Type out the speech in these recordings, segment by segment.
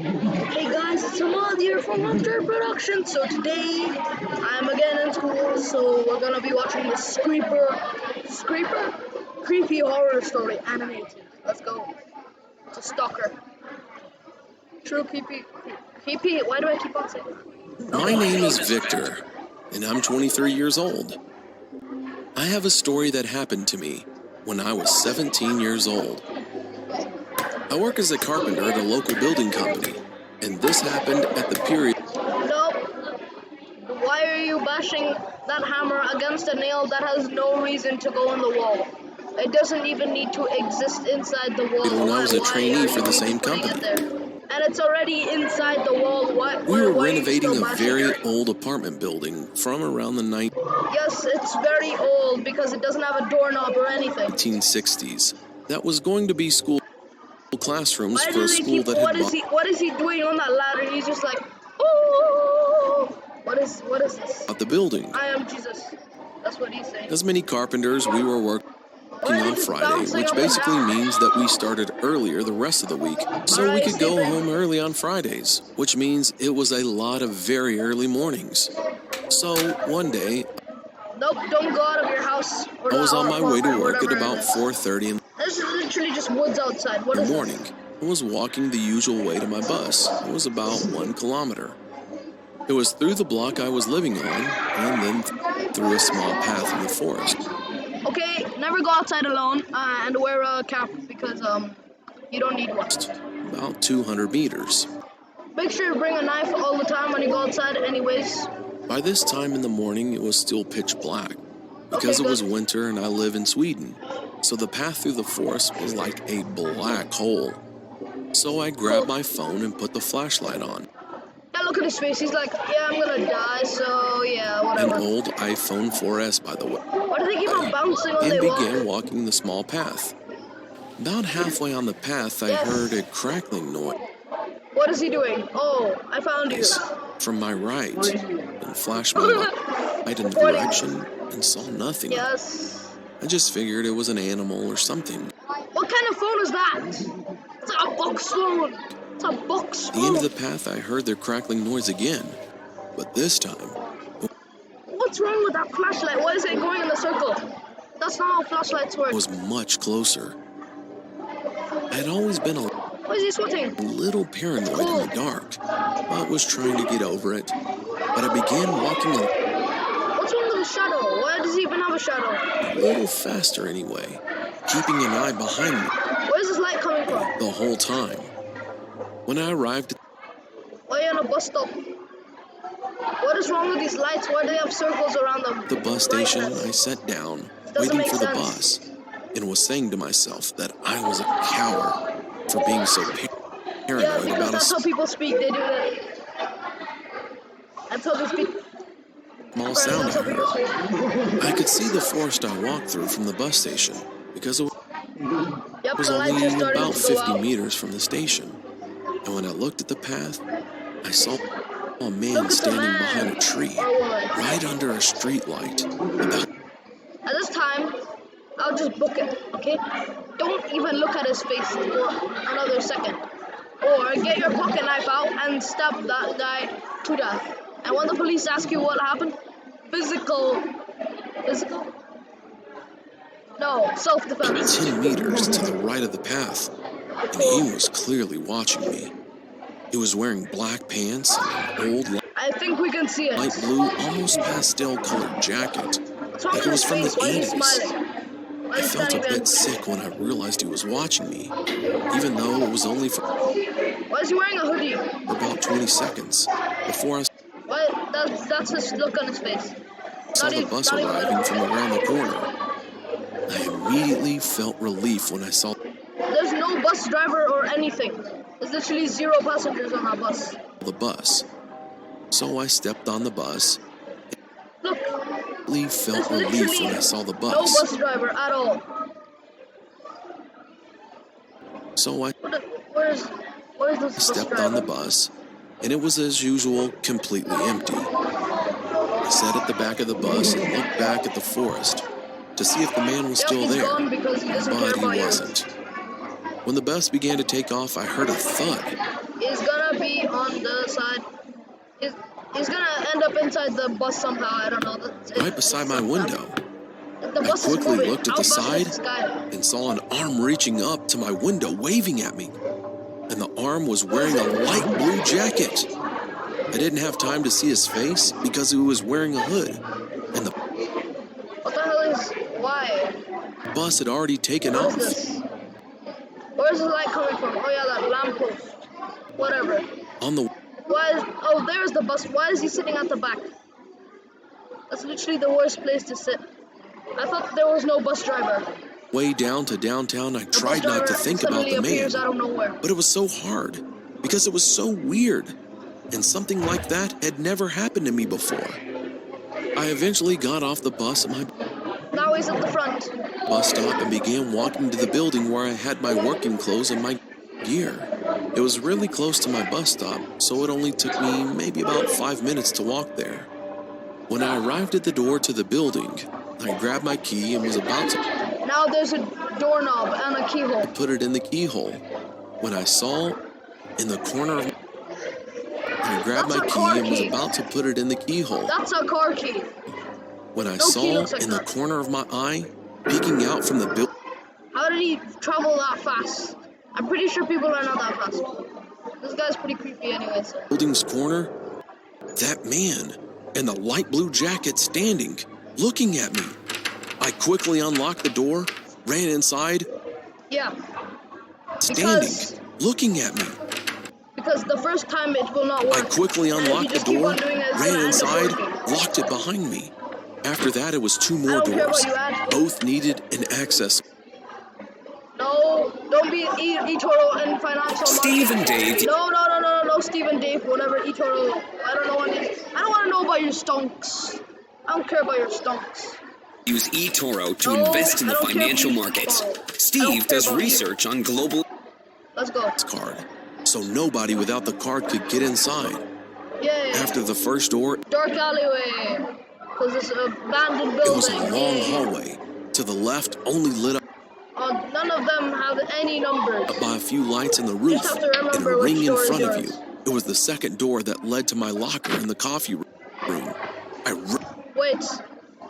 Hey guys, it's Ahmad here from After Production. So today I'm again in school, so we're gonna be watching the creepy horror story animated. Let's go. It's a stalker. True creepy. Why do I keep on saying that? My name is Victor, and I'm 23 years old. I have a story that happened to me when I was 17 years old. I work as a carpenter at a local building company, and this happened at the period. Nope. Why are you bashing that hammer against a nail that has no reason to go in the wall? It doesn't even need to exist inside the wall. When I was a Why trainee are for you the even same putting it company. there? And it's already inside the wall. We were Why are you renovating still a bashing very it? old apartment building from around the Yes, it's very old because it doesn't have a doorknob or anything. 1960s. That was going to be school classrooms Why for a does he school keep? that had What is he doing on that ladder? He's just like, oh. What is this? bought the building. I am Jesus. That's what he's saying. As many carpenters, we were working on Friday, which basically means that we started earlier the rest of the week, so we could go home early on Fridays, which means it was a lot of very early mornings. So one day, Nope, don't go out of your house. I was on my way to work at about 4:30 in This is literally just woods outside. What the is morning. I was walking the usual way to my bus. It was about 1 kilometer. It was through the block I was living on, and then through a small path in the forest. Okay, never go outside alone and wear a cap because you don't need one. About 200 meters. Make sure you bring a knife all the time when you go outside anyways. By this time in the morning, it was still pitch black. Because it was winter and I live in Sweden, so the path through the forest was like a black hole. So I grabbed my phone and put the flashlight on. Yeah, look at his face. He's like, yeah, I'm gonna die, so yeah, whatever. An old iPhone 4S, by the way. Why do they keep on bouncing on and the wall? began walking the small path. About halfway on the path, I heard a crackling noise. What is he doing? Oh, I found you. From my right, and flashed my light in the direction and saw nothing. Yes. I just figured it was an animal or something. What kind of phone is that? It's like a box phone. It's a box At the end phone. of the path, I heard their crackling noise again, but this time. What's wrong with that flashlight? Why is it going in a circle? That's not how flashlights work. It was much closer. I had always been a Why is he sweating? little paranoid in the dark, but was trying to get over it. But I began walking What's wrong with the shadow? Why does he even have a shadow? a little faster anyway, keeping an eye behind me Where's this light coming from? the whole time. When I arrived Why are you on a bus stop? What is wrong with these lights? Why do they have circles around them? at the bus station, I sat down, waiting for the bus, and was saying to myself that I was a coward for being so paranoid Yeah, because about that's how people speak. They do that. That's how they speak. small sound I heard. I could see the forest I walked through from the bus station because it Yep, was the lights only are starting about to go 50 out. meters from the station. And when I looked at the path, I saw a man standing behind a tree, right under a street light. At this time, I'll just book it, okay? Don't even look at his face for another second. Or get your pocket knife out and stab that guy to death. And when the police ask you what happened, physical? No, self-defense. 10 meters to the right of the path, and he was clearly watching me. He was wearing black pants and an old I think we can see it. light blue, almost pastel-colored jacket, What's wrong like with it was his from the face? Why is he 80s. smiling? Why I is he felt a not even... bit sick when I realized he was watching me, even though it was only for Why is he wearing a hoodie? about 20 seconds before I What? That's his look on his face. saw the bus arriving from around the corner. I immediately felt relief when I saw There's no bus driver or anything. There's literally 0 passengers on that bus. the bus. So I stepped on the bus. Look, I felt relief when I saw the no bus. bus driver at all. So I Where's this bus stepped driver? on the bus, and it was as usual, completely empty. I sat at the back of the bus and looked back at the forest to see if the man was still he's there, gone because he doesn't care but he about you. wasn't. When the bus began to take off, I heard a thud. He's gonna inside the bus somehow. I don't know. Right beside my window. The I bus is quickly moving. looked at How the fast is side this guy? and saw an arm reaching up to my window, waving at me. And the arm was wearing a light blue jacket. I didn't have time to see his face because he was wearing a hood. And the What the hell is... Why? bus had already taken What off. is this? Where's the light coming from? Oh yeah, that lamppost. Whatever. On the Why is... Oh, there's the bus. Why is he sitting at the back? That's literally the worst place to sit. I thought there was no bus driver. way down to downtown, I The tried bus not to driver think about suddenly the man. appears out of nowhere. But it was so hard because it was so weird, and something like that had never happened to me before. I eventually got off the bus at my Now he's at the front. bus stop and began walking to the building where I had my working clothes and my gear. It was really close to my bus stop, so it only took me maybe about 5 minutes to walk there. When I arrived at the door to the building, I grabbed my key and was about to Now there's a doorknob and a keyhole. put it in the keyhole when I saw in the corner of I grabbed That's my a car key and was key. about to put it in the keyhole That's a car key. when I No key saw looks like in the that. corner of my eye, peeking out from the How did he travel that fast? I'm pretty sure people are not that fast. This guy's pretty creepy anyways. building's corner, that man in the light blue jacket standing, looking at me. I quickly unlocked the door, ran inside, Yeah, standing, Because- looking at me. because the first time it will not work. I quickly And if you unlocked the just keep door, on doing it, it's ran gonna end up inside, working. locked it behind me. After that, it was 2 I more don't care doors. what you add. Both needed an access. No, don't be eToro and financial Steve market. and Dave. No, Steve and Dave, whatever, eToro. I don't know what it is. I don't want to know about your stonks. I don't care about your stonks. Use eToro to No, invest in I the don't care financial about you. markets. I don't Steve care does about you. research on global. Let's go. Card, so nobody without the card could get inside. Yay. After the first door, Dark alleyway. Because it's an abandoned it was building. a long Yay. hallway. To the left, only lit up None of them have any numbers. by a few lights in the roof Just have to and a remember which ring in door is front of yours. you. It was the second door that led to my locker in the coffee room. I Wait,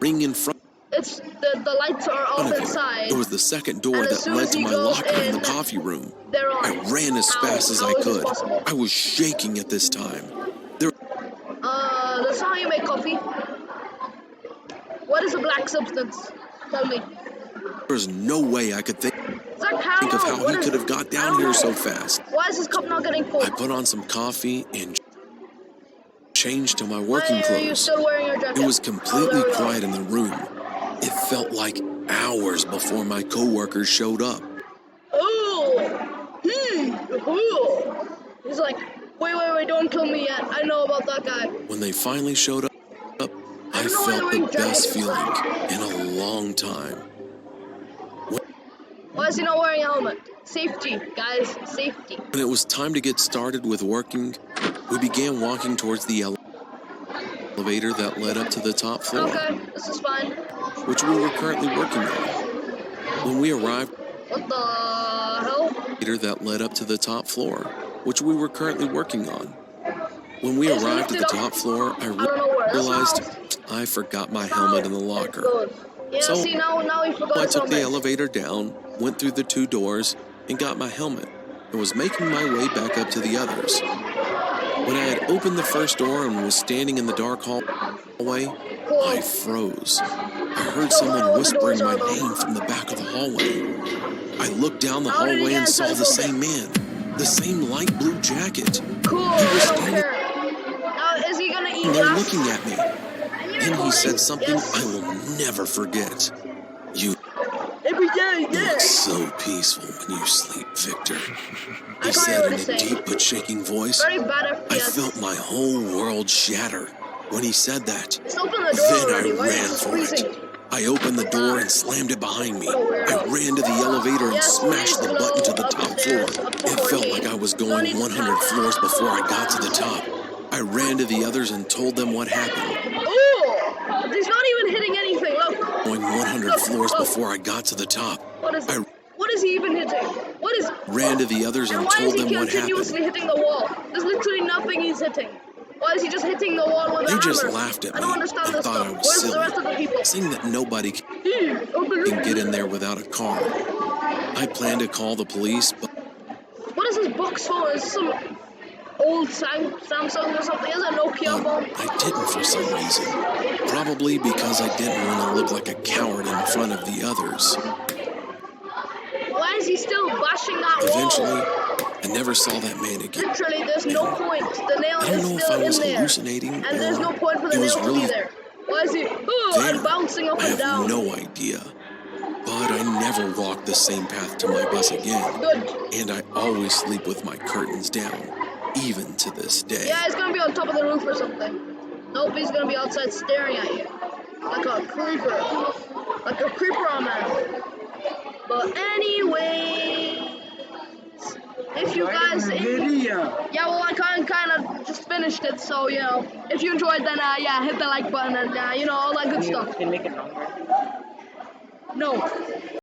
ring in front it's the lights are off of you. inside. It was the second door And as that soon led as to you my go locker in the in, coffee room. They're on. I ran as How- fast as how I is this could. possible? I was shaking at this time. That's not how you make coffee. What is a black substance? Tell me. There was no way I could think Is that caramel? of how What he is could have it? got I down don't here know. so fast. Why is this cup not getting full? I put on some coffee and changed to my Why working are you clothes. still wearing your jacket? It was Oh, completely there we go. quiet in the room. It felt like hours before my coworkers showed up. Oh, he's like, wait, don't kill me yet. I know about that guy. When they finally showed up, I don't know why felt they're the wearing best jackets. feeling in a long time. Why is he not wearing a helmet? Safety, guys, safety. When it was time to get started with working, we began walking towards the elevator that led up to the top floor, Okay, this is fine. which we were currently working on. When we arrived What the hell? elevator that led up to the top floor, which we were currently working on. When we Just arrived at lift the it up. top floor, I I don't know where. That's realized how- I forgot my helmet in the locker. Good. Yeah, So- see, now he forgot I his took the helmet. elevator down, went through the 2 doors, and got my helmet, and was making my way back up to the others. When I had opened the first door and was standing in the dark hallway, I froze. I heard someone whispering my name from the back of the hallway. I looked down the How did he hallway get and into saw the the same man, the same light blue jacket. Cool, He was I don't standing care. Now, is he gonna eat there glass? looking at me. Then he said something Yes. I will never forget. You Every day, look yeah. so peaceful when you sleep, Victor. I He can't said in really a say. deep but shaking voice. Very bad I FPS. felt my whole world shatter when he said that. Just open the door Then I already. Why is ran this for freezing? it. I opened the door and slammed it behind me. What a weirdo. I ran to the elevator and Yes, smashed the please button to go the top floor. upstairs, up to It felt 14. like I was No going need to 100 tap. floors before I got to the top. I ran to the others and told them what happened. Ooh! He's not even hitting anything. Look. Going 100 Look, floors look. before I got to the top. What is I What is he even hitting? What is... ran to the others And and why is told he them what happened. continuously hitting the wall? There's literally nothing he's hitting. Why is he just hitting the wall with a They hammer? just laughed at I me don't understand and this thought stuff. I was Where's the silly, rest of the people? saying that nobody can get in there without a car. I planned to call the police, but What is this box phone? Is this some old Samsung or something? Is it a Nokia phone? I didn't for some reason. Probably because I didn't want to look like a coward in front of the others. Why is he still bashing that Eventually, wall? I never saw that man again. Literally, there's no point. The nail I don't is know if still I was in there. hallucinating And there's no point for the it was nail to be really there. Why is he there. and bouncing up I and have down? no idea. But I never walk the same path to my bus again. Good. And I always sleep with my curtains down, even to this day. Yeah, he's gonna be on top of the roof or something. Nope, he's gonna be outside staring at you. Like a creeper. Like a creeper on man. But anyway, if you guys, yeah, well, I kind of just finished it, so you know, if you enjoyed, then yeah, hit the like button and you know all that good stuff. Can make it longer. No.